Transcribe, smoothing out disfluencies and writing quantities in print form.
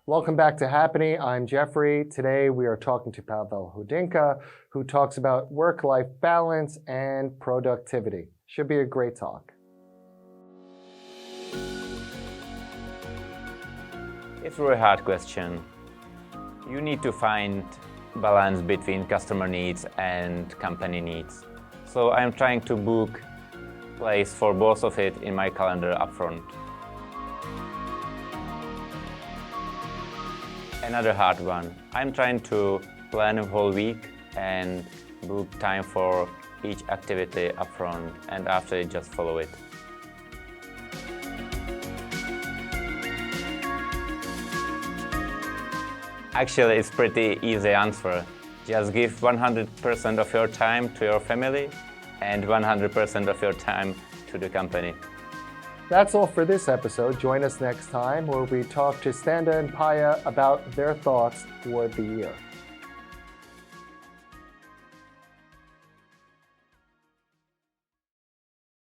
Welcome back to Happenee. I'm Jeffrey. Today we are talking to Pavel Hodinka, who talks about work-life balance and productivity. Should be a great talk. It's a really hard question. You need to find balance between customer needs and company needs. So I'm trying to book place for both of it in my calendar upfront. Another hard one. I'm trying to plan a whole week and book time for each activity upfront, and after it just follow it. Actually, it's pretty easy answer. Just give 100% of your time to your family and 100% of your time to the company. That's all for this episode. Join us next time where we talk to Standa and Paya about their thoughts for the year.